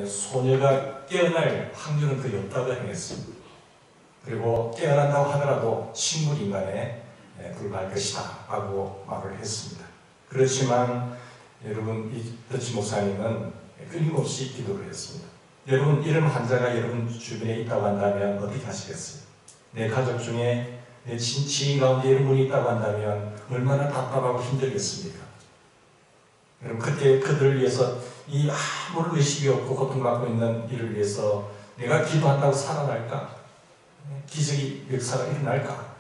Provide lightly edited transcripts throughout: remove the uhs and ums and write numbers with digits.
소녀가 깨어날 확률은 거의 없다고 행했습니다. 그리고 깨어난다고 하더라도 식물인간에 불과할 것이다 라고 말을 했습니다. 그렇지만 여러분, 이 더치 목사님은 끊임없이 기도를 했습니다. 여러분, 이런 환자가 여러분 주변에 있다고 한다면 어떻게 하시겠어요? 내 가족 중에 내 지인 가운데 이런 분이 있다고 한다면 얼마나 답답하고 힘들겠습니까? 여러분, 그때 그들을 위해서 이 아무런 의식이 없고 고통받고 있는 이를 위해서 내가 기도한다고 살아날까? 기적이 역사가 일어날까?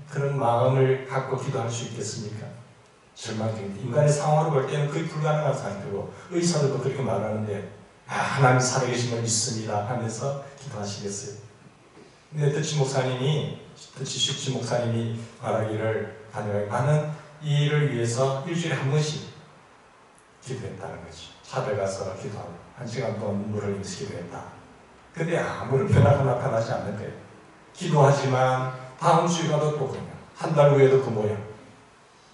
그런 마음을 갖고 기도할 수 있겠습니까? 절망적입니다. 인간의 상황으로 볼 때는 거의 불가능한 상태고 의사들도 그렇게 말하는데 하나님 살아계신 걸 믿습니다 하면서 기도하시겠어요? 근데 더치 슈치 목사님이 말하기를 나는 이 일을 위해서 일주일에 한 번씩 기도했다는 거죠. 샵에 가서 기도하고 1시간 동안 눈물을 흘리면서 기도했다. 근데 아무런 변화가 나타나지 않는 거예요. 기도하지만 다음 주에 가도 또 그냥 한 달 후에도 그 모양.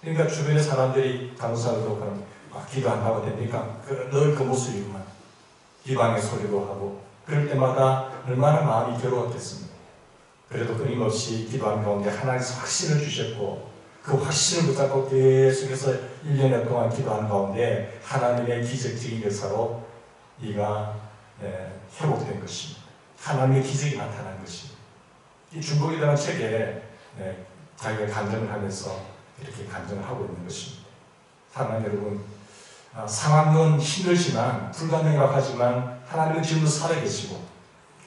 그러니까 주변의 사람들이 간호사들도 그럼 기도한다고 되니까 늘 그 모습이구만. 기방의 소리도 하고 그럴 때마다 얼마나 마음이 괴로웠겠습니까? 그래도 끊임없이 기도하는 가운데 하나님께서 확신을 주셨고 그 확신을 붙잡고 계속해서 1년여 동안 기도하는 가운데 하나님의 기적적인 역사로 이가 회복된 것입니다. 하나님의 기적이 나타난 것입니다. 이 중국이라는 책에 자기가 간증을 하면서 이렇게 간증을 하고 있는 것입니다. 사랑하는 여러분, 상황은 힘들지만 불가능하다고 하지만 하나님은 지금도 살아계시고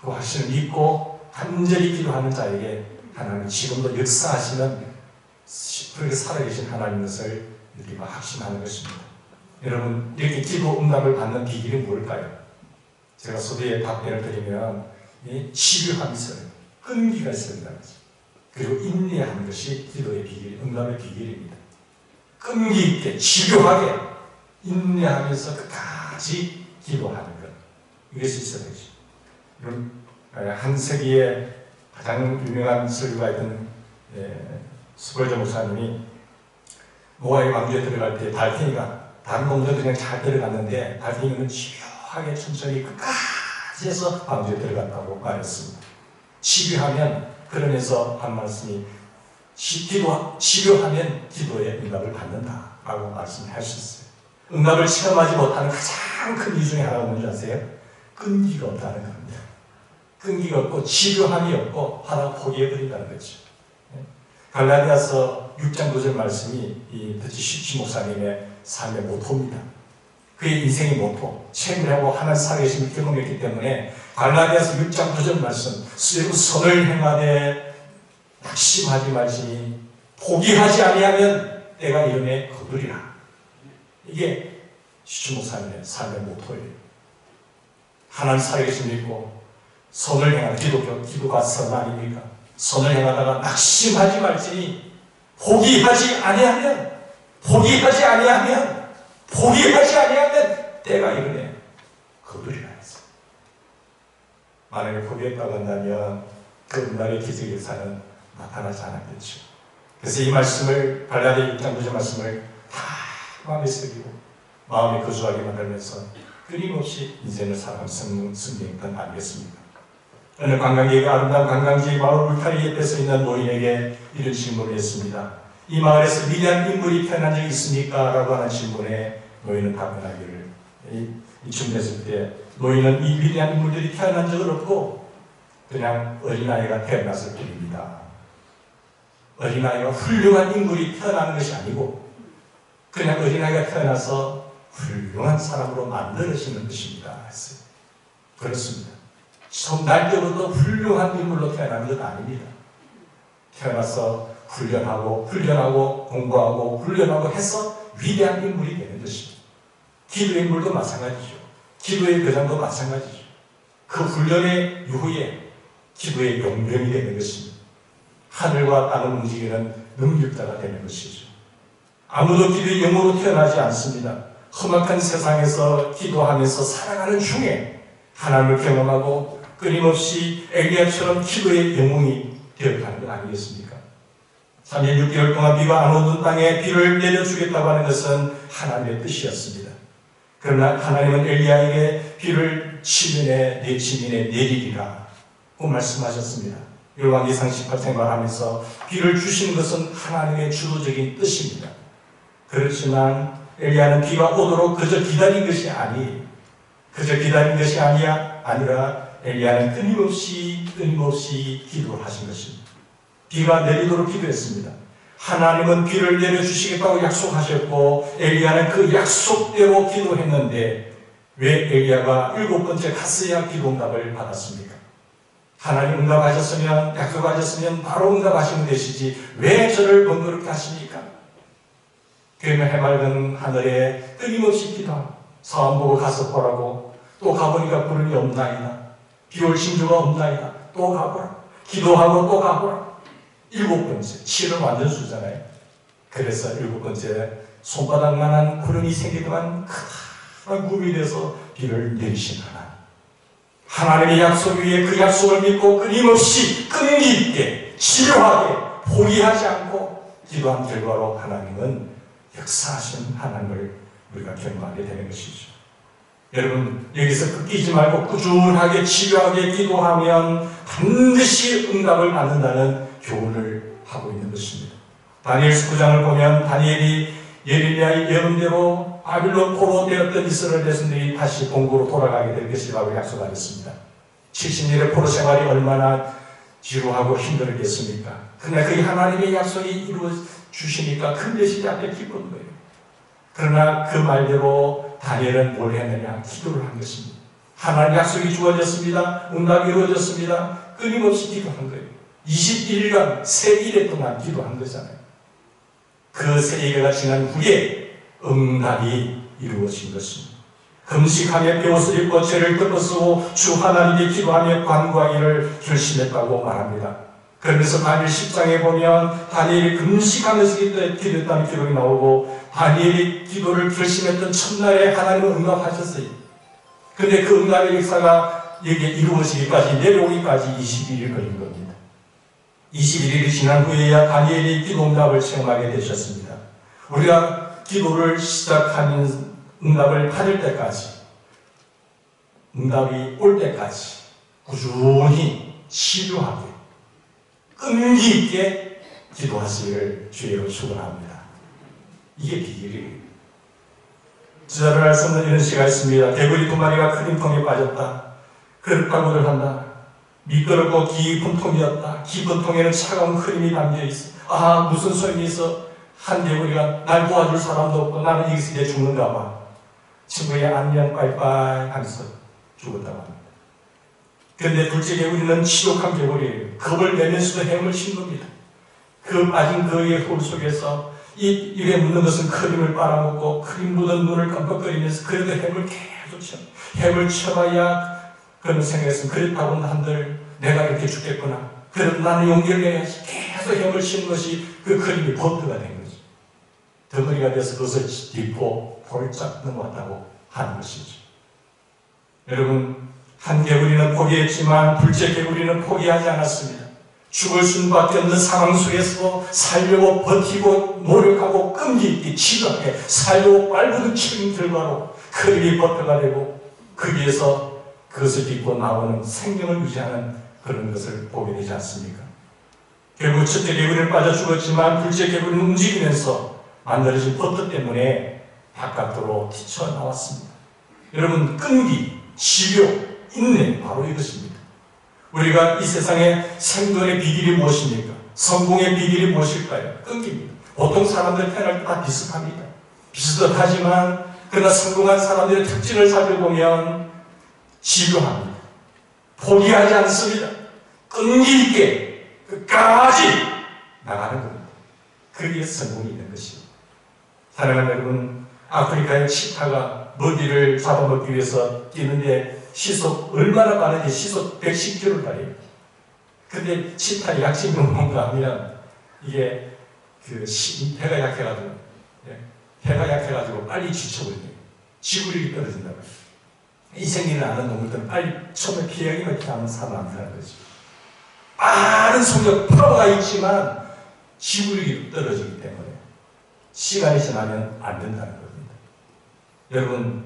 그 확신을 믿고 간절히 기도하는 자에게 하나님은 지금도 역사하시는 그렇게 살아계신 하나님인 것을 우리가 확신하는 것입니다. 여러분, 이렇게 기도 응답을 받는 비결이 뭘까요? 제가 소비에 답변을 드리면 치료함이 있어요. 끈기가 있어야 된다는 거죠. 그리고 인내하는 것이 기도의 비결, 응답의 비결입니다. 끈기 있게 치료하게 인내하면서 끝까지 기도하는 것, 이것이 있어야 되죠. 여러분, 한 세기에 가장 유명한 설교가였던 스벌전 목사님이 노아의 왕조에 들어갈 때 달팽이가 다른 놈들은 그냥 잘 들어갔는데 달팽이는 치료하게 천천히 끝까지 해서 왕조에 들어갔다고 말했습니다. 치료하면, 그러면서 한 말씀이 치료하면 기도의 응답을 받는다 라고 말씀할 수 있어요. 응답을 체험하지 못하는 가장 큰 이유 중에 하나가 뭔지 아세요? 끈기가 없다는 겁니다. 끈기가 없고 치료함이 없고 하나 포기해버린다는 거죠. 갈라디아서 6장 9절 말씀이 이 더치 슈치 목사님의 삶의 모토입니다. 그의 인생의 모토, 체험하고 하나님 살아계심을 경험했기 때문에 갈라디아서 6장 9절 말씀, 선을 행하되 낙심하지 말지니 포기하지 아니하면 때가 이름에 거두리라. 이게 슈치 목사님의 삶의 모토예요. 하나님 살아계심을 믿고 선을 행하는 기도가 선 아닙니까? 선을 행하다가 낙심하지 말지니 포기하지 아니하면 때가 이르네 거두리라 했어. 만약에 포기했다고 한다면 그 응답의 기적 역사는 나타나지 않았겠죠. 그래서 이 말씀을 갈라디아 6장 9절 말씀을 다 마음에 새기고 마음에 거주하게 만들면서 끊임없이 인생을 살아가는 성경이던 아니겠습니까? 어느 관광객이 아름다운 관광지 마을 울타리 옆에 서 있는 노인에게 이런 질문을 했습니다. 이 마을에서 위대한 인물이 태어난 적이 있습니까? 라고 하는 질문에 노인은 답변하기를, 이쯤 됐을 때 노인은 이 위대한 인물들이 태어난 적은 없고 그냥 어린아이가 태어났을 뿐입니다. 어린아이가 훌륭한 인물이 태어나는 것이 아니고 그냥 어린아이가 태어나서 훌륭한 사람으로 만들어지는 것입니다. 했어요. 그렇습니다. 날 때부터 훌륭한 인물로 태어난 것 아닙니다. 태어나서 훈련하고 공부하고 훈련하고 해서 위대한 인물이 되는 것입니다. 기도의 인물도 마찬가지죠. 기도의 교장도 마찬가지죠. 그 훈련의 이후에 기도의 용병이 되는 것입니다. 하늘과 땅을 움직이는 능력자가 되는 것이죠. 아무도 기도의 영으로 태어나지 않습니다. 험악한 세상에서 기도하면서 살아가는 중에 하나님을 경험하고 끊임없이 엘리야처럼 기도의 영웅이 되어가는 것 아니겠습니까? 3년 6개월 동안 비가 안 오던 땅에 비를 내려주겠다고 하는 것은 하나님의 뜻이었습니다. 그러나 하나님은 엘리야에게 비를 지면에 내리리라 고 말씀하셨습니다. 열왕기상 18장 말하면서 비를 주시는 것은 하나님의 주도적인 뜻입니다. 그렇지만 엘리야는 비가 오도록 그저 기다린 것이 아니라 엘리야는 끊임없이 기도를 하신 것입니다. 비가 내리도록 기도했습니다. 하나님은 비를 내려주시겠다고 약속하셨고 엘리야는 그 약속대로 기도했는데 왜 엘리야가 7번째 갔어야 기도 응답을 받았습니까? 하나님 응답하셨으면, 약속하셨으면 바로 응답하시면 되시지 왜 저를 번거롭게 하십니까? 그러면 해맑은 하늘에 끊임없이 기도하고 사람 보고 가서 보라고, 또 가보니까 구름이 없나이다, 비올 징조가 없나이다, 또 가보라, 기도하고 또 가보라. 7번째, 7은 완전 수잖아요. 그래서 7번째 손바닥만한 구름이 생기더만 크다란 구름이 돼서 비를 내리신 하나님의 약속 위에 그 약속을 믿고 끊임없이 끈기 있게 지루하게 포기하지 않고 기도한 결과로 하나님은 역사하신 하나님을 우리가 경험하게 되는 것이죠. 여러분, 여기서 꺾이지 말고 꾸준하게 지루하게 기도하면 반드시 응답을 받는다는 교훈을 하고 있는 것입니다. 다니엘서 9장을 보면 다니엘이 예레미야의 예언대로 바빌론 포로 되었던 이스라엘 백성들이 다시 본국으로 돌아가게 될 것이라고 약속하였습니다. 70년의 포로 생활이 얼마나 지루하고 힘들었겠습니까? 그러나 그 하나님의 약속이 이루어 주시니까 큰 대신 앞에 기쁜 거예요. 그러나 그 말대로 다니엘은 뭘 했느냐? 기도를 한 것입니다. 하나님의 약속이 주어졌습니다. 응답이 이루어졌습니다. 끊임없이 기도한 거예요. 21일간 세 일에 동안 기도한 거잖아요. 그 세 일가 지난 후에 응답이 이루어진 것입니다. 금식하며 베옷을 입고 죄를 덮어쓰고 주 하나님께 기도하며 간구하기를 결심했다고 말합니다. 그러면서 다니엘 10장에 보면 다니엘이 금식하면서 기도했다는 기록이 나오고 다니엘이 기도를 결심했던 첫날에 하나님은 응답하셨어요. 그런데 그 응답의 역사가 여기에 이루어지기까지, 내려오기까지 21일 걸린 겁니다. 21일이 지난 후에야 다니엘이 기도 응답을 체험하게 되셨습니다. 우리가 기도를 시작하는 응답을 받을 때까지, 응답이 올 때까지 꾸준히 지루하게 끈기 있게 기도하시기를 주의로 축원합니다. 이게 비결이에요. 저를 알 수 없는 이런 시가 있습니다. 개구리 2마리가 큰 통에 빠졌다. 그릇방울을 한다. 미끄럽고 깊은 통이었다. 깊은 통에는 차가운 크림이 담겨있어. 아, 무슨 소용이 있어? 한 개구리가 날 도와줄 사람도 없고 나는 여기서 이제 죽는가 봐. 친구의 안녕 빠이빠이 하면서 죽었다고 합니다. 그런데 둘째 개구리는 지독한 개구리예요. 겁을 내면서도 헤엄을 친 겁니다. 그 빠진 그의 홀 속에서 입에 묻는 것은 크림을 빨아먹고 크림 묻은 눈을 깜빡거리면서 그래도 헤엄을 계속 쳐. 헤엄을 쳐봐야 그런 생각했으면 그렇다고는 한들 내가 이렇게 죽겠구나. 그래도 나는 용기를 내야지. 계속 헤엄을 치는 것이 그 크림이 버터가 된 거죠. 덩어리가 돼서 그것을 딛고 폴짝 넘어왔다고 하는 것이죠. 여러분, 한 개구리는 포기했지만 둘째 개구리는 포기하지 않았습니다. 죽을 수밖에 없는 상황 속에서 살려고 버티고 노력하고 끈기 있게 지루하게 살려고 빨부둥치는 결과로 크림이 버터가 되고 거기에서 그것을 딛고 나오는 생명을 유지하는 그런 것을 보게 되지 않습니까? 결국 첫째 개구리는 빠져 죽었지만 둘째 개구리는 움직이면서 만들어진 버터 때문에 바깥으로 튀쳐나왔습니다. 여러분, 끈기, 지려, 인내, 바로 이것입니다. 우리가 이 세상에 생존의 비결이 무엇입니까? 성공의 비결이 무엇일까요? 끈기입니다. 보통 사람들 태어날 때 다 비슷합니다. 비슷하지만 그러나 성공한 사람들의 특징을 살펴보면 지루합니다. 포기하지 않습니다. 끈기 있게 끝까지 나가는 겁니다. 그게 성공이 있는 것입니다. 사랑하는 여러분, 아프리카의 치타가 먹이를 잡아먹기 위해서 뛰는데 시속 얼마나 빠른지 시속 110km를 달려요. 근데 치타의 약점이 뭔가 하면 이게 배가 약해가지고 빨리 지쳐버려요. 지구력이 떨어진다고요. 이생기는 않은 동물들은 빨리 처음에 피하기만 하면 살아남는다는 거죠. 빠른 속력 파워가 있지만 지구력이 떨어지기 때문에 시간이 지나면 안 된다는 겁니다. 여러분,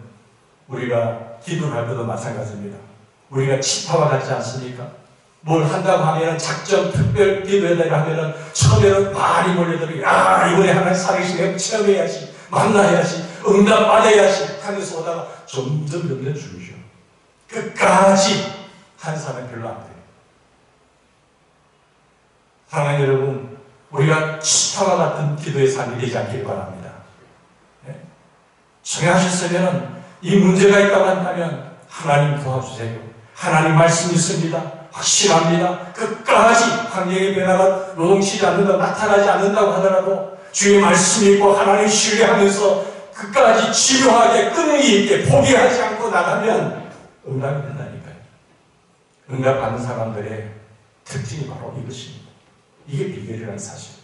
우리가 기도를 할 때도 마찬가지입니다. 우리가 치파와 같지 않습니까? 뭘 한다고 하면 작전 특별 기도회다 하면은 처음에는 많이 몰려들고 이번에 하나님 살아계시네 체험해야지 만나야지 응답 받아야지 하면서 오다가 점점 줄이죠. 끝까지 한 사람은 별로 안 돼요. 사랑하는 여러분, 우리가 치파와 같은 기도의 삶이 되지 않길 바랍니다. 네? 정하셨으면 이 문제가 있다고 한다면 하나님 도와주세요. 하나님 말씀 있습니다. 확실합니다. 끝까지 환경의 변화가 요동치지 않는다, 나타나지 않는다고 하더라도 주의 말씀이 있고 하나님 신뢰하면서 끝까지 지루하게 끈기 있게 포기하지 않고 나가면 응답이 된다니까요. 응답 받는 사람들의 특징이 바로 이것입니다. 이게 비결이라는 사실.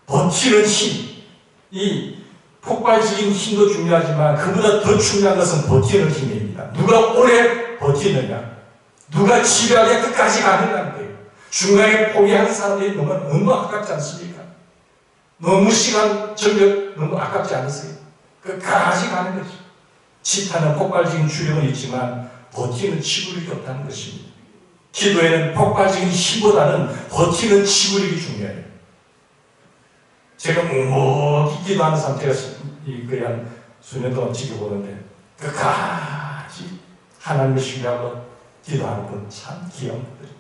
버티는 힘, 이 폭발적인 힘도 중요하지만 그보다 더 중요한 것은 버티는 힘입니다. 누가 오래 버티느냐, 누가 지루하게 끝까지 가느냐는 거예요. 중간에 포기하는 사람들이 너무 아깝지 않습니까? 너무 시간, 전력 너무 아깝지 않으세요? 끝까지 가는 거죠. 치타는 폭발적인 주력은 있지만 버티는 지구력이 없다는 것입니다. 기도에는 폭발적인 힘보다는 버티는 지구력이 중요해요. 제가 묵묵히 기도하는 상태가 거의 한 수년 동안 지켜보는데 끝까지 하나님을 신뢰하고 기도하는 분 참 귀한 분들이에요.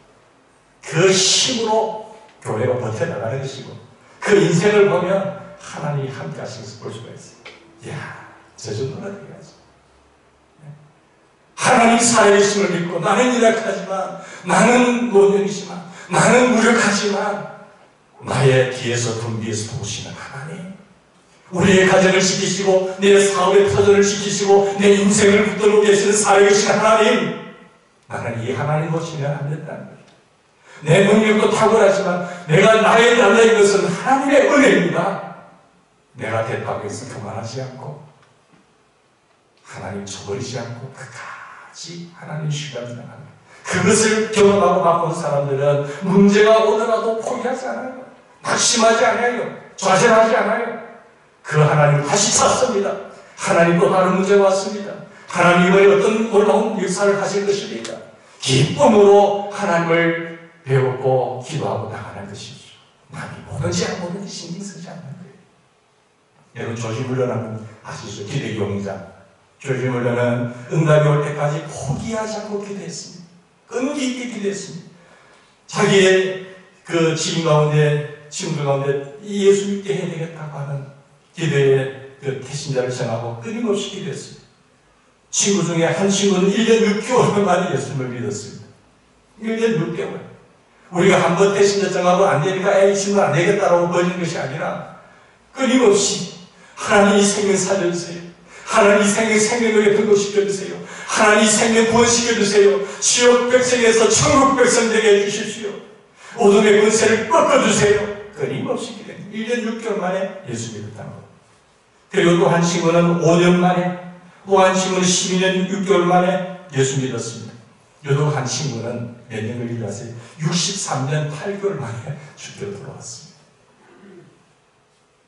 그 힘으로 교회가 버텨나가는 것이고 그 인생을 보면 하나님이 함께 하신 것을 볼 수가 있어요. 이야, 저 정도나 돼야지. 하나님 살아계심을 믿고 나는 열악하지만 나는 노년이지만 나는 무력하지만 나의 뒤에서 등 뒤에서 도우시는 하나님, 우리의 가정을 지키시고 내 사업의 터전을 지키시고 내 인생을 붙들고 계시는 살아계신 하나님, 나는 이 하나님 모시면 안 된다는 거예요. 내 능력도 탁월하지만 내가 나의 달라인 것은 하나님의 은혜입니다. 내가 됐다고 해서 그만하지 않고 하나님 저버리지 않고 끝까지 하나님 신뢰하며 나갑니다. 그것을 경험하고 바꾼 사람들은 문제가 오더라도 포기하지 않아요. 낙심하지 않아요. 좌절하지 않아요. 그 하나님 다시 찾습니다. 하나님 또 다른 문제가 왔습니다. 하나님의 어떤 놀라운 역사를 하실 것입니다. 기쁨으로 하나님을 배웠고 기도하고 나가는 것이죠. 남이 뭐든지 안 뭐든지 신경 쓰지 않는 거예요. 여러분 조지 물러나면 아시죠? 기도의 용자. 조지 물러는 응답이 올 때까지 포기하지 않고 기도했습니다. 끈기 있게 기도했습니다. 자기의 그 지인 가운데, 친구들 가운데 예수 믿게 해야 되겠다고 하는 기도의 그 태신자를 정하고 끊임없이 기도했습니다. 친구 중에 한 친구는 1년 6개월 만에 예수님을 믿었습니다. 1년 6개월. 우리가 한번 태신자 정하고 안 되니까 이 친구는 안 되겠다라고 버리는 것이 아니라 끊임없이 하나님 이 생명 살려주세요. 하나님 이 생명력에 등록시켜주세요. 하나님 이 생명 구원시켜주세요. 지옥 백성에서 천국 백성 되게 해주십시오. 어둠의 권세를 꺾어주세요. 끊임없이 기도합니다. 1년 6개월 만에 예수 믿었다는 것. 그리고 또 한 친구는 5년 만에, 또 한 친구는 12년 6개월 만에 예수 믿었습니다. 또 한 친구는 몇 년을 일하세요? 63년 8개월 만에 주께로 돌아왔습니다.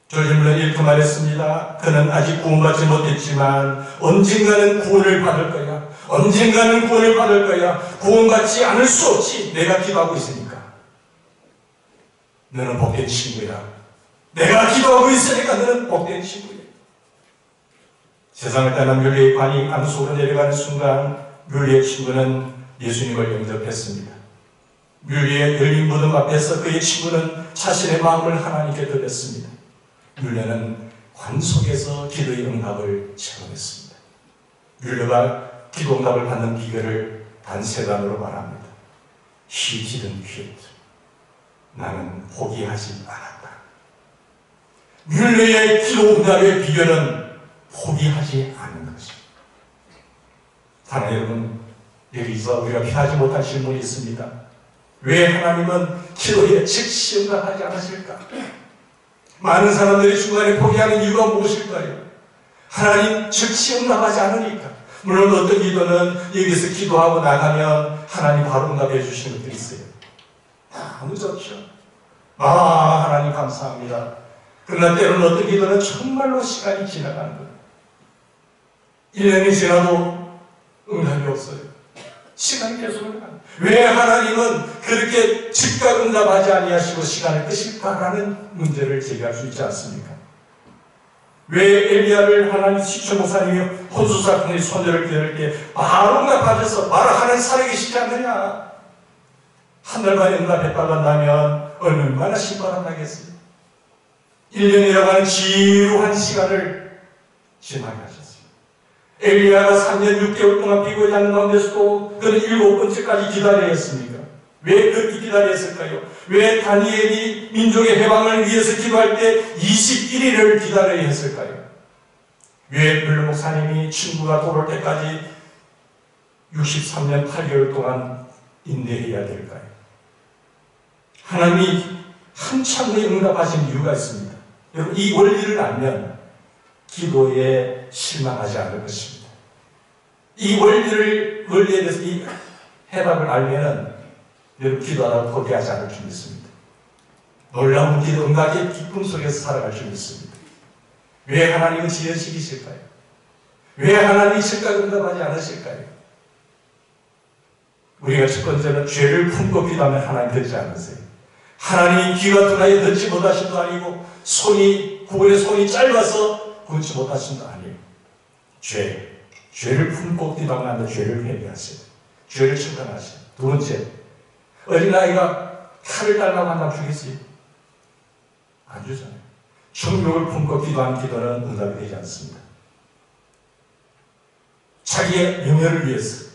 조지 물러는 이렇게 말했습니다. 그는 아직 구원받지 못했지만 언젠가는 구원을 받을 거야. 언젠가는 구원을 받을 거야. 구원받지 않을 수 없지. 내가 기도하고 있으니까. 너는 복된 친구야. 내가 기도하고 있으니까 너는 복된 친구야. 세상을 떠난 뮬리의 관이 암속으로 내려가는 순간 뮬리의 친구는 예수님을 영접했습니다. 뮬리의 열린 무덤 앞에서 그의 친구는 자신의 마음을 하나님께 드렸습니다. 뮬리는 관 속에서 기도의 응답을 체험했습니다. 뮬리가 기도 응답을 받는 비결을 단 세 단어로 말합니다. He didn't quit. 나는 포기하지 않았다. 뮬리의 기도 응답의 비결은 포기하지 않는 것입니다. 사랑하는 여러분, 여기서 우리가 피하지 못할 질문이 있습니다. 왜 하나님은 기도에 즉시 응답하지 않으실까? 많은 사람들이 중간에 포기하는 이유가 무엇일까요? 하나님 즉시 응답하지 않으니까. 물론 어떤 기도는 여기서 기도하고 나가면 하나님 바로 응답해 주시는 것들이 있어요. 늦었죠. 하나님 감사합니다. 그러나 때로는 어떤 기도는 정말로 시간이 지나가는 거예요. 1년이 지나도 응답이 없어요. 시간이 계속 흘러가요. 왜 하나님은 그렇게 즉각 응답하지 아니하시고 시간을 끄실까라는 문제를 제기할 수 있지 않습니까? 왜 엘리야를 하나님 시초 목사님이 혼수사건의 소녀를 기다릴 때 바로 응답하셔서 바로 하나님 살아계시지 않느냐? 한 달 만에 응답에 빨간다면 얼마나 신바람 나겠어요? 1년이라고 하는 지루한 시간을 지나게 하셨어요. 엘리야가 3년 6개월 동안 비고 자는 가운데서도 그는 7번째까지 기다려야 했습니까? 왜 그렇게 기다려야 했을까요? 왜 다니엘이 민족의 해방을 위해서 기도할 때 21일을 기다려야 했을까요? 왜 블루 목사님이 친구가 돌아올 때까지 63년 8개월 동안 인내해야 될까요? 하나님이 한참 후에 응답하신 이유가 있습니다. 여러분, 이 원리를 알면 기도에 실망하지 않을 것입니다. 이 원리에 대해서 이 해답을 알면은 여러분 기도하다가 포기하지 않을 줄 믿습니다. 놀라운 기도 응답의 기쁨 속에서 살아갈 줄 믿습니다. 왜 하나님은 지연시키실까요? 왜 하나님이 즉각 응답하지 않으실까요? 우리가 첫 번째는 죄를 품고 기도하면 하나님 듣지 않으세요. 하나님이 귀가 둔하여 듣지 못하신 도 아니고 구원의 손이 짧아서 구원치 못하신 도 아니에요. 죄를 품고 기도하면 안 돼. 죄를 회개하세요. 죄를 청산하세요. 두 번째, 어린아이가 칼을 달라고 한다면 주겠어요? 안 주잖아요. 정욕을 품고 기도한 기도는 응답이 되지 않습니다. 자기의 명예를 위해서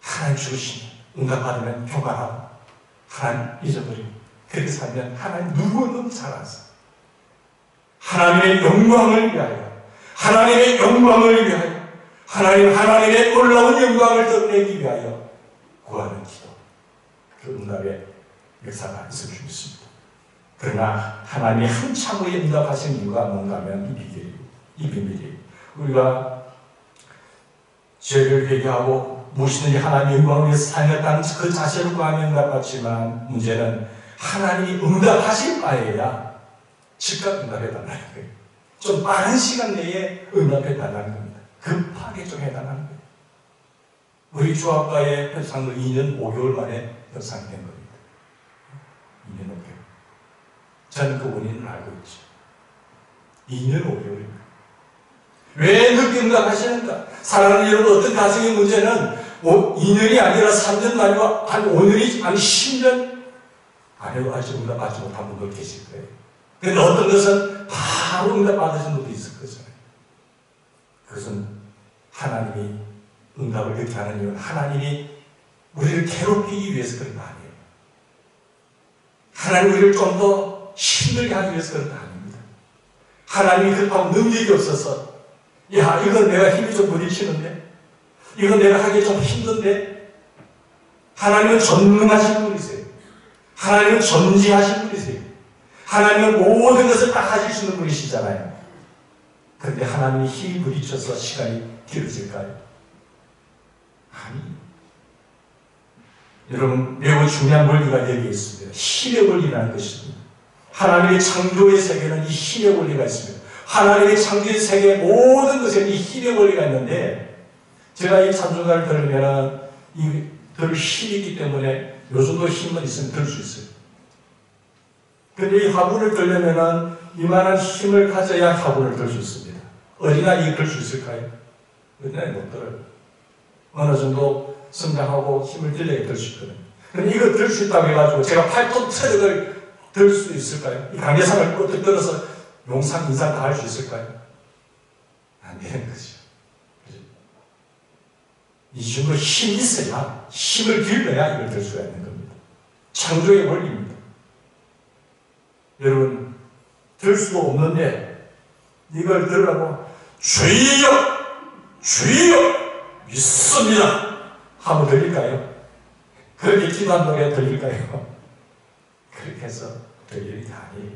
하나님 주시면 응답받으면 교만하고 하나님 잊어버리고 그렇게 살면 하나님 누구든 잘 아세요. 하나님의 영광을 위하여 하나님의 놀라운 영광을 드러내기 위하여 구하는 기도, 그 응답의 역사가 있을 줄 믿습니다. 그러나 하나님이 한참 후에 응답하신 이유가 뭔가 하면 이 비밀이에요. 우리가 죄를 회개하고 무엇이든지 하나님의 영광을 위해서 사용했다는 그 자세로 구하면 응답받지만 문제는 하나님이 응답하실 바에야 즉각 응답해달라는 거예요. 좀 빠른 시간 내에 응답해달라는 겁니다. 급하게 좀 해달라는 거예요. 우리 주아과의 협상도 2년 5개월 만에 협상이 된 겁니다. 2년 5개월. 저는 그 원인을 알고 있죠. 2년 5개월입니다. 왜 늦게 응답하시는가? 사랑하는 여러분, 어떤 가정의 문제는 2년이 아니라 3년 아니고 한 5년이 아니 10년 안에도 아직 응답받지 못한 분들 계실 거예요. 그런데 어떤 것은 바로 응답받으신 분도 있을 거잖아요. 그것은 하나님이 응답을 그렇게 하는 이유는 하나님이 우리를 괴롭히기 위해서 그런 거 아니에요. 하나님 우리를 좀 더 힘들게 하기 위해서 그런 거 아닙니다. 하나님이 그렇다고 능력이 없어서 야, 이건 내가 힘이 좀 부딪히는데 이건 내가 하기 좀 힘든데 하나님은 전능하신 분이세요. 하나님은 전지하신 분이세요. 하나님은 모든 것을 다 하실 수 있는 분이시잖아요. 그런데 하나님이 힘이 부딪혀서 시간이 길어질까요? 아니. 여러분, 매우 중요한 원리가 여기에 있습니다. 힘의 원리라는 것입니다. 하나님의 창조의 세계는 이 힘의 원리가 있습니다. 하나님의 창조의 세계의 모든 것에 이 힘의 원리가 있는데 제가 이 찬송가를 들으면 들 힘이 있기 때문에 요 정도 힘은 있으면 들 수 있어요. 그런데 이 화분을 들려면 이만한 힘을 가져야 화분을 들 수 있습니다. 어린아이 들 수 있을까요? 어린아이 못 들어요. 어느 정도 성장하고 힘을 들려야 들 수 있거든요. 그런데 이거 들 수 있다고 해가지고 제가 8톤 트럭을 들 수 있을까요? 이 강계상을 뻗어 들어서 용산, 인산 다 할 수 있을까요? 안 되는 거죠. 이 정도 힘이 있어야, 힘을 길러야 이걸 들 수가 있는 겁니다. 창조의 원리입니다. 여러분, 들 수가 없는데 이걸 들으라고 주여! 주여! 믿습니다! 하면 들릴까요? 그렇게 기도한다고 해야 들릴까요? 그렇게 해서 들리는 게 아니에요.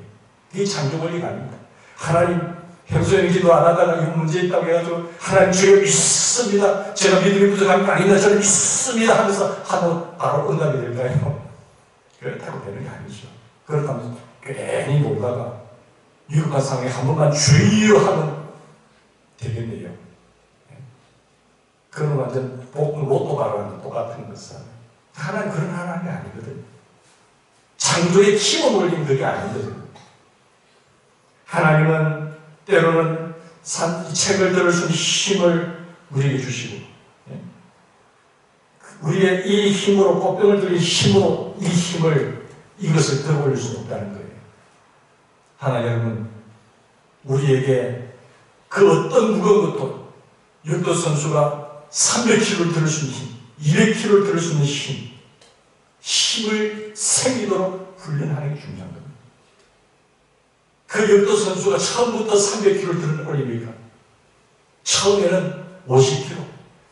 그게 창조 원리가 아닙니다. 하나님, 평소에는 기도 안 하다가 이 문제 있다고 해가지고 하나님 주여 믿습니다. 제가 믿음이 부족한 게 아닙니다. 저는 믿습니다 하면서 하면 바로 응답이 될까요? 그렇다고 되는 게 아니죠. 그렇다면 괜히 놀다가 위급한 상황에 한 번만 주여 하면 되겠네요. 그건 완전 로또 발언과 똑같은 것은 하나님 그런 하나님이 아니거든요. 창조의 힘을 올린 그게 아니거든요. 하나님은 때로는 책을 들을 수 있는 힘을 우리에게 주시고, 우리의 이 힘으로, 꽃병을 들인 힘으로 이것을 들어 올릴 수는 없다는 거예요. 하나님 여러분, 우리에게 그 어떤 무거운 것도 육도 선수가 300kg를 들을 수 있는 힘, 200kg를 들을 수 있는 힘을 생기도록 훈련하는 게 중요한 겁니다. 그 육도 선수가 처음부터 300kg를 올립니까? 처음에는 50kg,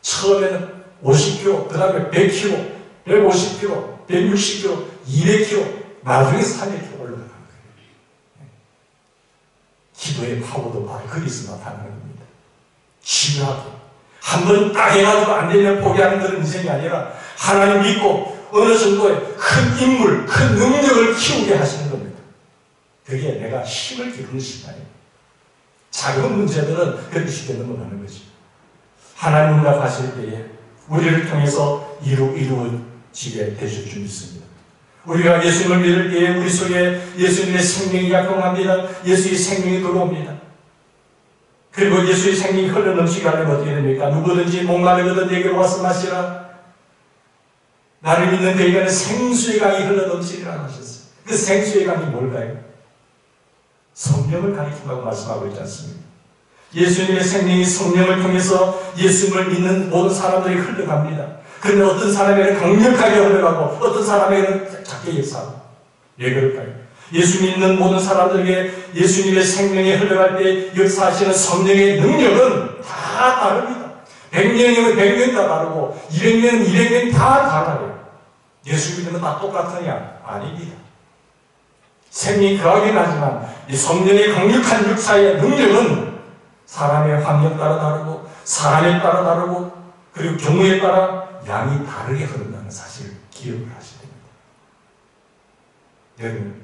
처음에는 50kg, 그 다음에 100kg, 150kg, 160kg, 200kg, 나중에 300kg 올라가는 거예요. 기도의 파워도 바로 거기서 나타나는 겁니다. 중요하게. 한 번 딱 해가지고 안 되면 포기하는 그런 인생이 아니라 하나님 믿고 어느 정도의 큰 인물, 큰 능력을 키우게 하시는 겁니다. 그게 내가 힘을 기르는 시간이에요. 작은 문제들은 그렇게 쉽게 넘어가는 거지. 하나님 응답하실 때에 우리를 통해서 이루어지게 되실 줄 믿습니다. 우리가 예수님을 믿을 때에 우리 속에 예수님의 생명이 약동합니다. 예수의 생명이 들어옵니다. 그리고 예수의 생명이 흘러넘치게 하려면 어떻게 됩니까? 누구든지 목마르거든 내게로 와서 마시라. 나를 믿는 그에게는 생수의 강이 흘러넘치리라 하셨어요. 그 생수의 강이 뭘까요? 성령을 가리킨다고 말씀하고 있지 않습니까? 예수님의 생명이 성령을 통해서 예수님을 믿는 모든 사람들이 흘러갑니다. 그런데 어떤 사람에게는 강력하게 흘러가고 어떤 사람에게는 작게 역사하고. 왜 그럴까요? 예수 믿는 모든 사람들에게 예수님의 생명이 흘러갈 때 역사하시는 성령의 능력은 다 다릅니다. 100명이면 100명 다 다르고 200명은 200명 다 달라요. 예수 믿으면 다 똑같으냐? 아닙니다. 생명이 거하긴 하지만 이 성령의 강력한 역사의 능력은 사람의 환경 따라 다르고 사람에 따라 다르고 그리고 경우에 따라 양이 다르게 흐른다는 사실을 기억을 하셔야 됩니다. 여러분,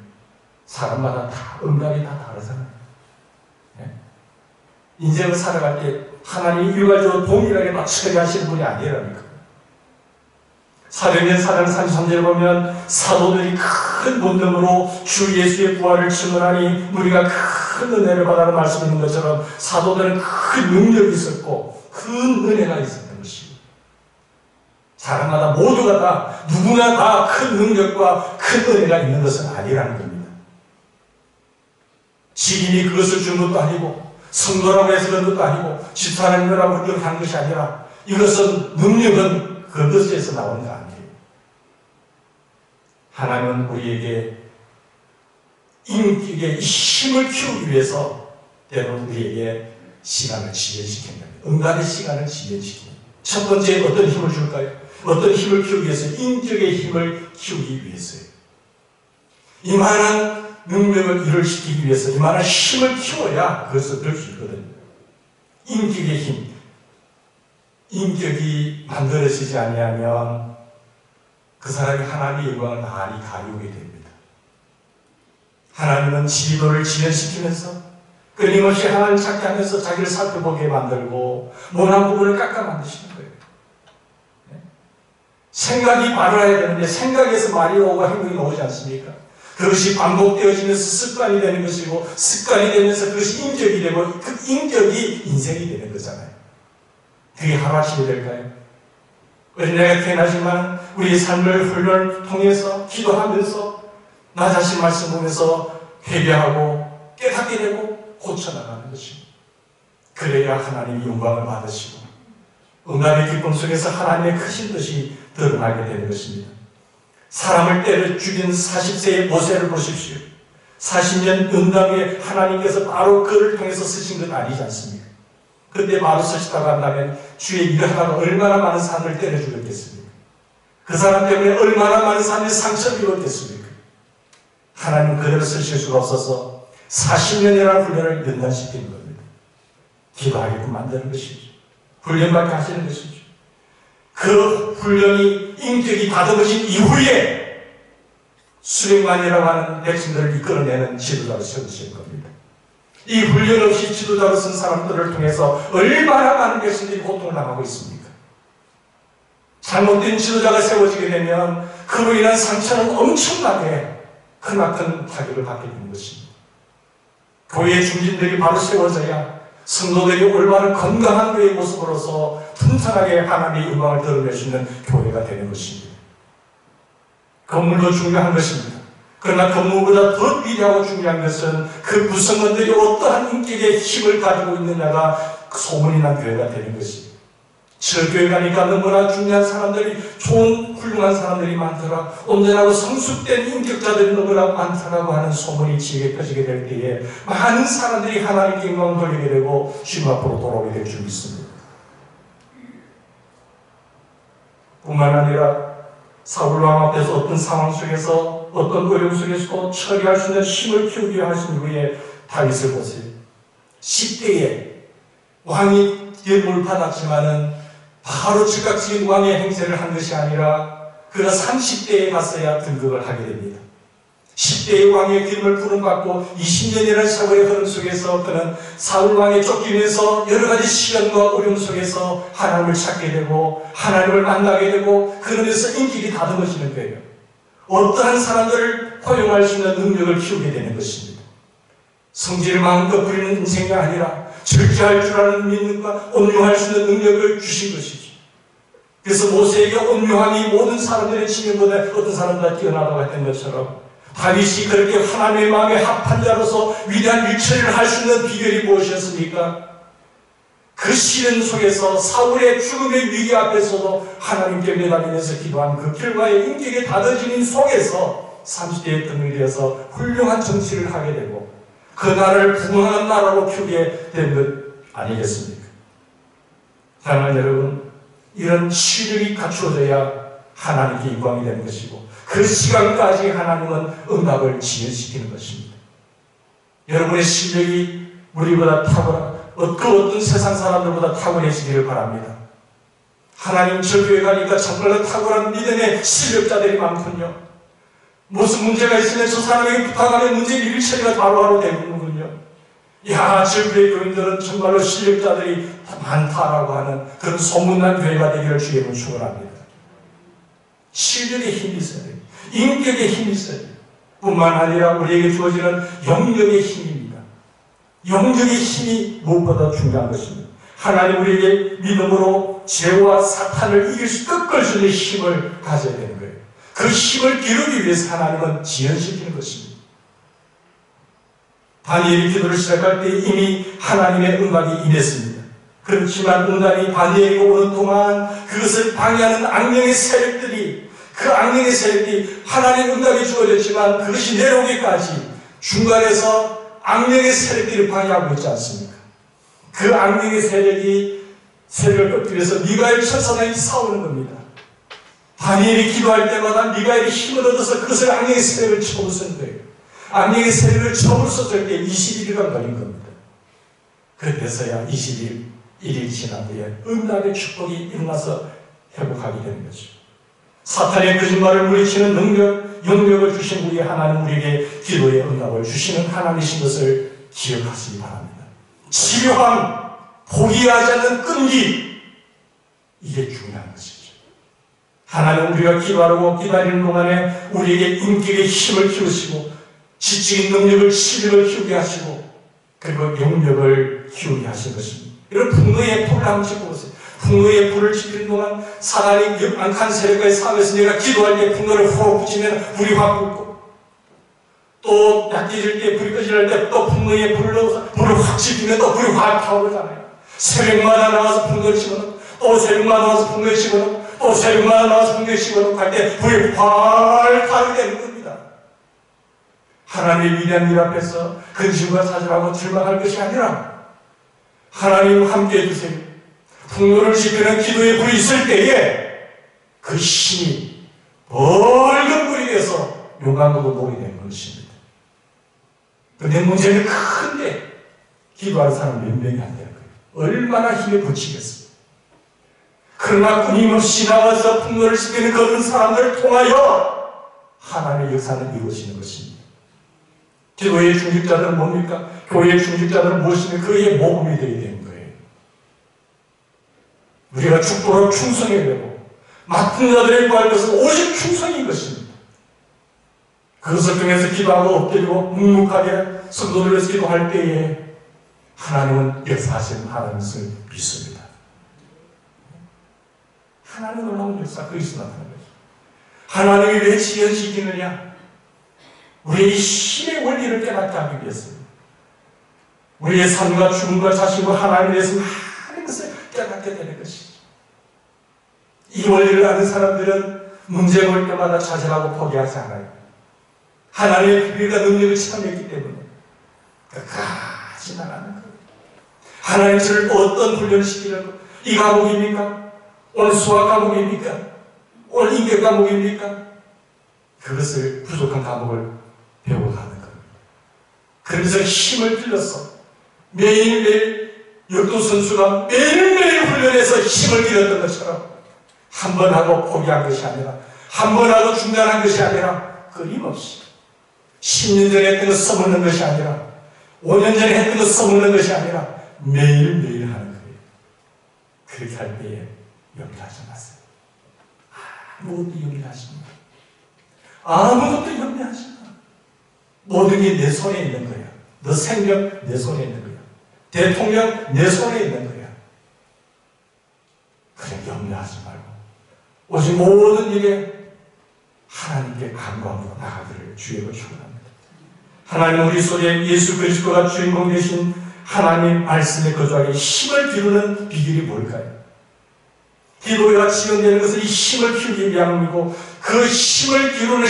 사람마다 다 응답이 다 다르잖아요. 네? 인생을 살아갈 때 하나님이 일괄적으로 동일하게 막 처리하시는 분이 아니라니까. 사도행전 4장 33절에 보면 사도들이 큰 본능으로 주 예수의 부활을 증언하니 우리가 큰 은혜를 받아는 말씀이 있는 것처럼 사도들은 큰 능력이 있었고 큰 은혜가 있었던 것이고 사람마다 모두가 다 누구나 다 큰 능력과 큰 은혜가 있는 것은 아니라는 겁니다. 지인이 그것을 준 것도 아니고 성도라고 해서 그런 것도 아니고 집사님이라고 그렇게 한 것이 아니라 이것은 능력은 그것에서 나오는 거 아니에요. 하나님은 우리에게 인격의 힘을 키우기 위해서 때로는 우리에게 시간을 지연시킵니다. 응답의 시간을 지연시킵니다. 첫 번째 어떤 힘을 줄까요? 어떤 힘을 키우기 위해서? 인격의 힘을 키우기 위해서요. 이만한 능력을 일을시키기 위해서 이만한 힘을 키워야 그것을 될 수 있거든요. 인격의 힘. 인격이 만들어지지 아니하면 그 사람이 하나님의 영광을 많이 가리우게 됩니다. 하나님은 지도를 지연시키면서 끊임없이 하나님을 찾게 하면서 자기를 살펴보게 만들고 모난 부분을 깎아 만드시는 거예요. 네? 생각이 바라야 되는데 생각에서 말이 오고 행동이 나오지 않습니까? 그것이 반복되어지면서 습관이 되는 것이고 습관이 되면서 그것이 인격이 되고 그 인격이 인생이 되는 거잖아요. 그게 하루아침이 될까요? 어린애가 태어나지만 우리의 삶을 훈련을 통해서 기도하면서 나 자신 말씀 보면서 회개하고 깨닫게 되고 고쳐나가는 것입니다. 그래야 하나님이 영광을 받으시고 응답의 기쁨 속에서 하나님의 크신 뜻이 드러나게 되는 것입니다. 사람을 때려 죽인 40세의 모세를 보십시오. 40년 은담에 하나님께서 바로 그를 통해서 쓰신 건 아니지 않습니까? 그때 바로 쓰시다가 한다면 주의 일을 하다가 얼마나 많은 사람을 때려 죽였겠습니까? 그 사람 때문에 얼마나 많은 사람이 상처를 입었겠습니까? 하나님은 그대로 쓰실 수가 없어서 40년이라는 훈련을 연단시키는 겁니다. 기도하게끔 만드는 것이죠. 훈련받게 하시는 것이죠. 그 훈련이 인격이 다듬어진 이후에 수백만이라고 하는 백성들을 이끌어내는 지도자로 세우신 겁니다. 이 훈련 없이 지도자로 쓴 사람들을 통해서 얼마나 많은 백성들이 고통을 당하고 있습니까? 잘못된 지도자가 세워지게 되면 그로 인한 상처는 엄청나게 크나큰 타격을 받게 되는 것입니다. 교회의 중진들이 바로 세워져야 성도들이 올바른 건강한 교회의 모습으로서 튼튼하게 하나님의 영광을 드러낼 수 있는 교회가 되는 것입니다. 건물도 중요한 것입니다. 그러나 건물보다 더 위대하고 중요한 것은 그 구성원들이 어떠한 인격의 힘을 가지고 있느냐가 소문이 난 교회가 되는 것입니다. 저 교회 가니까 너무나 중요한 사람들이, 좋은 훌륭한 사람들이 많더라, 온전하고 성숙된 인격자들이 너무나 많더라고 하는 소문이 지역에 퍼지게 될 때에 많은 사람들이 하나님께 영광을 돌리게 되고 주님 앞으로 돌아오게 될 줄 믿습니다. 뿐만 아니라 사울 왕 앞에서 어떤 상황 속에서, 어떤 어려움 속에서도 처리할 수 있는 힘을 키우게 하신 이후에 다윗을 보세요. 10대에 왕이 예물을 받았지만은 바로 즉각적인 왕의 행세를 한 것이 아니라 그가 30대에 갔어야 등극을 하게 됩니다. 10대의 왕의 기름을 부름받고 20년이라는 세월의 흐름 속에서 그는 사울 왕에 쫓기면서 여러 가지 시련과 어려움 속에서 하나님을 찾게 되고 하나님을 만나게 되고 그러면서 인격이 다듬어지는 거예요. 어떠한 사람들을 포용할 수 있는 능력을 키우게 되는 것입니다. 성질을 마음껏 부리는 인생이 아니라 절제할 줄 아는 믿음과 온유할 수 있는 능력을 주신 것이죠. 그래서 모세에게 온유함이 모든 사람들의 지명보다 어떤 사람보다 뛰어나다고 했던 것처럼 다윗이 그렇게 하나님의 마음에 합한 자로서 위대한 일처리를 할 수 있는 비결이 무엇이었습니까? 그 시련 속에서 사울의 죽음의 위기 앞에서도 하나님께 매달리면서 기도한 그 결과의 인격의 다져짐 속에서 30대에 등극이 되어서 훌륭한 정치를 하게 되고 그 나라를 부흥하는 나라로 키우게 된 것 아니겠습니까? 사랑하는 여러분, 이런 실력이 갖추어져야 하나님께 영광이 되는 것이고 그 시간까지 하나님은 응답을 지연시키는 것입니다. 여러분의 실력이 우리보다 그 어떤 세상 사람들보다 탁월해지기를 바랍니다. 하나님 저 교회 가니까 정말로 탁월한 믿음의 실력자들이 많군요. 무슨 문제가 있으면 저 사람에게 부탁하면 문제 일처리가 바로바로 되는군요. 야, 저 교회 교인들은 정말로 실력자들이 많다라고 하는 그런 소문난 교회가 되기를 주님은 축원합니다. 실력의 힘이 있어야 돼요. 인격의 힘이 있어야 돼요. 뿐만 아니라 우리에게 주어지는 영역의 힘입니다. 영역의 힘이 무엇보다 중요한 것입니다. 하나님 우리에게 믿음으로 죄와 사탄을 꺾을 수 있는 힘을 가져야 되는 거예요. 그 힘을 기르기 위해서 하나님은 지연시키는 것입니다. 다니엘이 기도를 시작할 때 이미 하나님의 응답이 임했습니다. 그렇지만 응답이 다니엘이 오는 동안 그것을 방해하는 악령의 세력들이, 그 악령의 세력이 하나님의 응답이 주어졌지만 그것이 내려오기까지 중간에서 악령의 세력들이 방해하고 있지 않습니까? 그 악령의 세력을 꺾기 위해서 미가엘 천사단이 싸우는 겁니다. 다니엘이 기도할 때마다 미가엘이 힘을 얻어서 그것을 악령의 세력을 쳐부순 거예요. 악령의 세력을 쳐부쉈을 때 21일간 걸린 겁니다. 그때서야 21일 지난 후에 응답의 축복이 일어나서 회복하게 되는 거죠. 사탄의 거짓말을 물리치는 영역을 주신 우리 하나님, 우리에게 기도의 응답을 주시는 하나님이신 것을 기억하시기 바랍니다. 치료함, 포기하지 않는 끈기, 이게 중요한 것이죠. 하나님 우리가 기도하고 기다리는 동안에 우리에게 인격의 힘을 키우시고 지적인 능력을, 실력을 키우게 하시고 그리고 영역을 키우게 하신 것입니다. 이런 분노의 불을 한번 지켜보세요. 분노의 불을 지피는 동안 사단이 악한 세력과의 싸움에서 내가 기도할 때 분노를 호흡 붙이면 불이 확 붙고 또 약해질 때, 불이 꺼질 때 또 분노의 불을 확 지피면 또 불이 확 타오르잖아요. 새벽마다 나와서 분노를 집어넣고 또 새벽마다 나와서 분노를 집어넣고 또 새벽마다 나와서 분노를 집어넣고 할 때 불이 활 타게 되는 겁니다. 하나님의 위대한 일 앞에서 근심과 사절하고 절망할 것이 아니라 하나님 함께 해주세요. 분노를 지피는 기도의 불이 있을 때에 그 힘이 벌금 불이 되어서 용광로도 녹이 되는 것입니다. 그런데 문제는 큰데 기도하는 사람 몇 명이 안 되는 거예요. 얼마나 힘에 부치겠습니까? 그러나 끊임없이 나가서 분노를 지피는 그런 사람들을 통하여 하나님의 역사는 이루어지는 것입니다. 기도의 중직자들은 뭡니까? 교회의 중직자들은 무엇이며 그의 모범이 되어야 되는 거예요. 우리가 죽도록 충성해야 되고 맡은 자들의 구할 것은 오직 충성인 것입니다. 그것을 통해서 기도하고 엎드리고 묵묵하게 성도들에서 기도할 때에 하나님은 역사하시는 하나님을 믿습니다. 하나님은 놀라운 역사, 거기서 나타나는 거죠. 하나님이 왜 지연시키느냐? 우리의 힘의 원리를 깨닫게 하기 위해서입니다. 우리의 삶과 죽음과 자신과 하나님에 대해서 많은 것을 깨닫게 되는 것이죠. 이 원리를 아는 사람들은 문제가 올 때마다 좌절하고 포기하지 않아요. 하나님의 비밀과 능력을 체험했기 때문에 끝까지 나가는 거예요. 하나님 저를 어떤 훈련을 시키려고, 이 과목입니까? 오늘 수학 과목입니까? 오늘 인격 과목입니까? 그것을 부족한 과목을 배워가는 겁니다. 그러면서 힘을 빌려서 매일매일 역도선수가 매일매일 훈련해서 힘을 빌렸던 것처럼 한 번 하고 포기한 것이 아니라, 한 번 하고 중단한 것이 아니라 끊임없이 10년 전에 했던 거 써먹는 것이 아니라, 5년 전에 했던 거 써먹는 것이 아니라 매일매일 하는 거예요. 그렇게 할 때에 염려하지 마세요. 아무것도 염려하지 마. 아무것도 염려하지 마. 모든 게 내 손에 있는 거야. 너 생명 내 손에 있는 거야. 대통령 내 손에 있는 거야. 그래, 염려하지 말고 오직 모든 일에 하나님께 간구함으로 나가기를 주의로 축원합니다. 하나님, 우리 속에 예수 그리스도가 주인공 되신 하나님 말씀에 거주하게 힘을 기르는 비결이 뭘까요? 기도가 지연되는 것은 이 힘을 키우기 위함이고, 그 힘을 기르는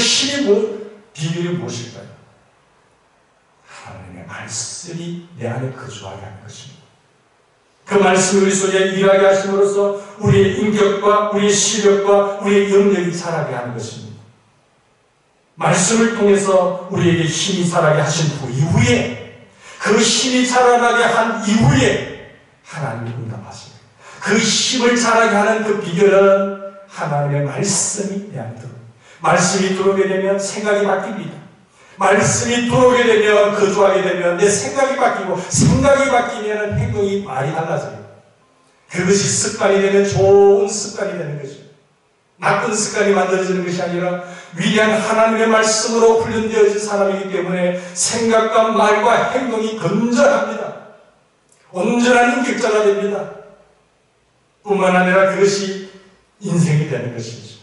비결이 무엇일까요? 하나님의 말씀이 내 안에 거주하게 하는 것입니다. 그 말씀이 우리 속에 일하게 하심으로써 우리의 인격과 우리의 시력과 우리의 영역이 자라게 하는 것입니다. 말씀을 통해서 우리에게 힘이 자라게 하신 그 이후에, 그 힘이 자라나게 한 이후에 하나님이 응답하십니다. 그 힘을 자라게 하는 그 비결은 하나님의 말씀이 내 안에 들어옵니다. 말씀이 들어오게 되면 생각이 바뀝니다. 말씀이 들어오게 되면, 거주하게 되면 내 생각이 바뀌고, 생각이 바뀌면 행동이 많이 달라져요. 그것이 습관이 되면 좋은 습관이 되는 것이죠. 나쁜 습관이 만들어지는 것이 아니라 위대한 하나님의 말씀으로 훈련되어진 사람이기 때문에 생각과 말과 행동이 건전합니다. 온전한 인격자가 됩니다. 뿐만 아니라 그것이 인생이 되는 것이죠.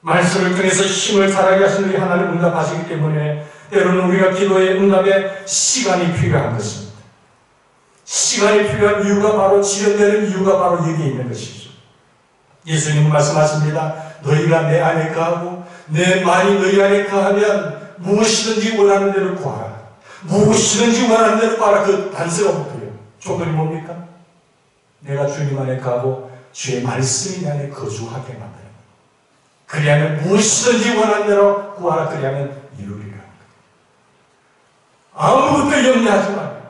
말씀을 통해서 힘을 자라게 하시는 우리 하나님 응답하시기 때문에 때로는 우리가 기도의 응답에 시간이 필요한 것입니다. 시간이 필요한 이유가 바로, 지연되는 이유가 바로 여기에 있는 것이죠. 예수님은 말씀하십니다. 너희가 내 안에 거하고 내 말이 너희 안에 거하면 무엇이든지 원하는 대로 구하라. 무엇이든지 원하는 대로 구하라. 그 단서가 뭐예요? 조건이 뭡니까? 내가 주님 안에 거하고 주의 말씀이 내 안에 거주하게 만드는, 그리하면 무엇이든지 원하는 대로 구하라. 그리하면 이루리라. 아무것도 염려하지 말고,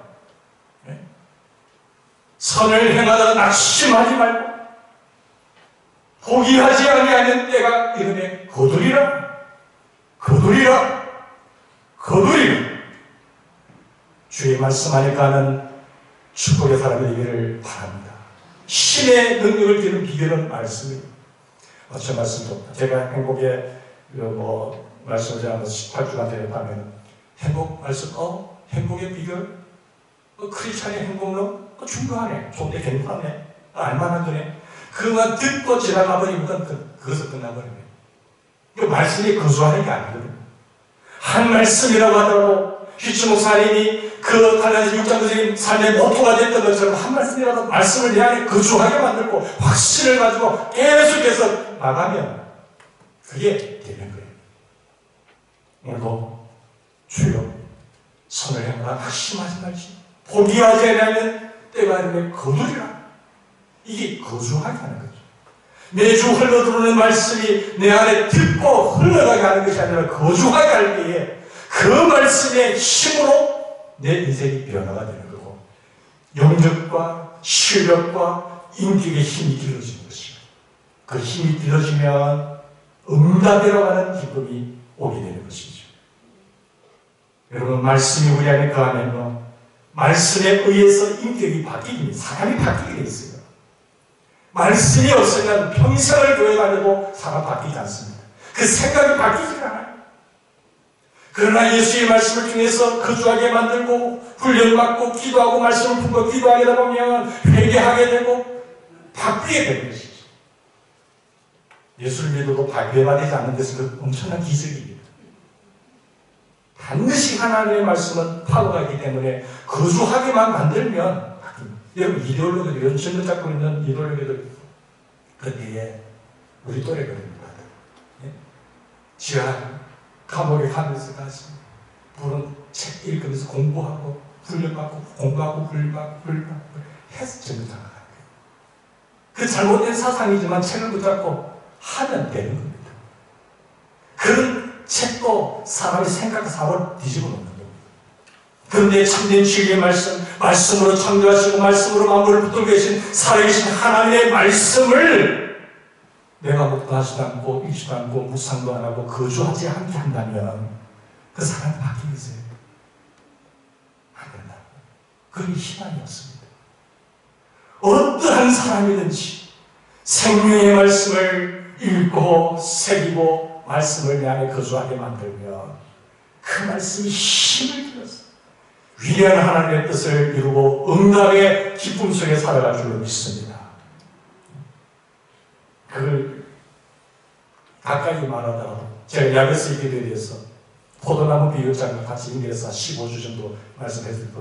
선을 행하다가 낙심하지 말고, 포기하지 아니하는 때가 이르매 거두리라. 거두리라. 거두리라. 주의 말씀 안에 가는 축복의 사람이 되기를 바랍니다. 신의 능력을 기르는 비결은 말씀입니다. 어떤 말씀도 제가 행복의 말씀을 제가 18주간 대접하면 행복 말씀, 행복의 비결, 크리스찬의 행복론, 중요하네, 좋대, 괜찮네, 알만한 거네. 그만 듣고 지나가 버리면 그것을 끝나버립니다. 그 말씀이 거주하는 게 아니거든요. 한 말씀이라고 하더라도 휘츠 목사님이 그 갈라디아 6장의 삶의 모토가 됐던 것처럼 한 말씀이라도 말씀을 내 안에 거주하게 만들고 확신을 가지고 계속해서 나가면 그게 되는 거예요. 오늘도 주여 선을 행하라, 낙심하지 말지, 포기하지 않으면 때가 되면 거두리라. 이게 거주하게 하는 거죠. 매주 흘러들어오는 말씀이 내 안에 듣고 흘러가게 하는 것이 아니라 거주하게 할 때에 그 말씀의 힘으로 내 인생이 변화가 되는 거고, 영적과 실력과 인격의 힘이 길러지는 것입니다. 그 힘이 길러지면 응답으로 가는 기쁨이 오게 되는 것이죠. 여러분, 말씀이 우리 안에 거하면 말씀에 의해서 인격이 바뀌기, 사람이 바뀌게 되어 있어요. 말씀이 없으면 평생을 교회 다녀도 사람 바뀌지 않습니다. 그 생각이 바뀌지 않아요. 그러나 예수의 말씀을 통해서 거주하게 만들고 훈련받고 기도하고 말씀을 품고 기도하게 되다 보면 회개하게 되고 바뀌게 되는 것이죠. 예수를 믿어도 회개되지 않는 것은 엄청난 기적입니다. 반드시 하나님의 말씀은 파워가기 때문에 거주하게만 만들면 바뀝니다. 여러분 이데올로기들, 이런 질문 잡고 있는 이데올로기들 그때에 우리 또래거든요. 지하 감옥에 가면서 다시 부른 책 읽으면서 공부하고 훈련받고 공부하고 훈련받고 해서 전부 다 나가요. 그 잘못된 사상이지만 책을 붙잡고 하면 되는 겁니다. 그런 책도 사람의 생각 사고를 뒤집어 놓는 겁니다. 그런데 참된 진리의 말씀으로 창조하시고 말씀으로 만물을 붙들고 계신 살아계신 하나님의 말씀을 내가 묵도하지도 않고 읽지도 않고 묵상도 안 하고 거주하지 않게 한다면 그 사람이 바뀌겠어요? 안 된다. 그게 희망이 없습니다. 어떠한 사람이든지 생명의 말씀을 읽고 새기고 말씀을 내 안에 거주하게 만들면 그 말씀이 힘을 주어서 위대한 하나님의 뜻을 이루고 응답의 기쁨 속에 살아갈 줄로 믿습니다. 그걸 가까이 말하더라도 제가 야베스 기도에 대해서 포도나무 비유장과 같이 인계해서 15주 정도 말씀했을 때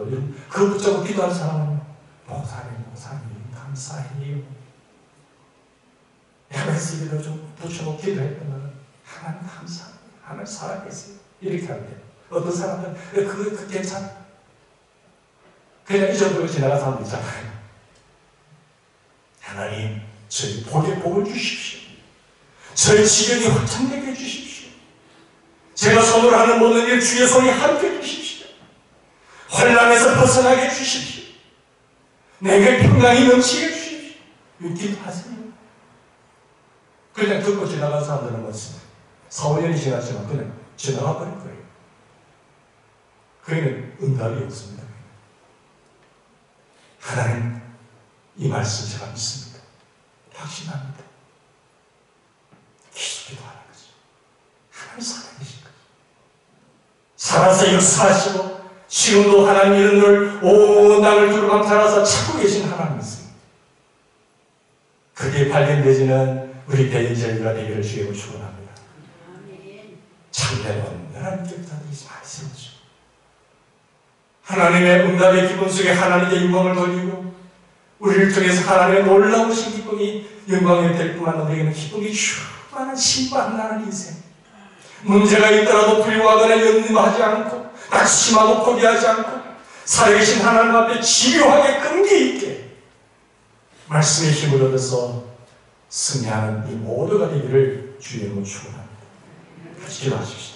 그거 붙잡고 기도하는 사람은 목사님 감사해요. 야베스 기도 좀 붙여놓고 기도했더니 하나님 감사해요. 하나님 살아계세요. 이렇게 하는데 어떤 사람은 그거 괜찮아. 그냥 잊어버리고 지나간 사람도 있잖아요. 하나님 저희 복에 복을 주십시오. 저희 지경이 확장되게 해주십시오. 제가 손으로 하는 모든 일 주의 손이 함께 해주십시오. 환난에서 벗어나게 해주십시오. 내게 평강이 넘치게 해주십시오. 기도하세요. 그냥 듣고 지나간 사람들은 뭐지? 4, 5년이 지났지만 그냥 지나가 버릴 거예요. 그에는 응답이 없습니다. 하나님 이 말씀 제가 믿습니다. 확신합니다. 기도하는 거죠. 하나님 살아계신 거죠. 살아서 역사하시고 지금도 하나님 이런 걸 온 땅을 두루방탈하서 찾고 계신 하나님 있습니다. 그게 발견되지는 우리 대인절기가 되기를 주님으로 축원합니다. 참된 온전한 기억자들이 많이 세우죠. 하나님의 응답의 기쁨 속에 하나님의 영광을 돌리고 우리를 통해서 하나님의 놀라우신 기쁨이 영광이 될 뿐만 아니라 우리에게는 기쁨이 충만한 신바라는 인생. 문제가 있더라도 불구하거나 연민하지 않고 낙심하고 포기하지 않고 살아계신 하나님 앞에 집요하게 끈기 있게 말씀의 힘을 얻어서 승리하는 이 모두가 되기를 주님으로 축원합니다. 같이 기도하십시오.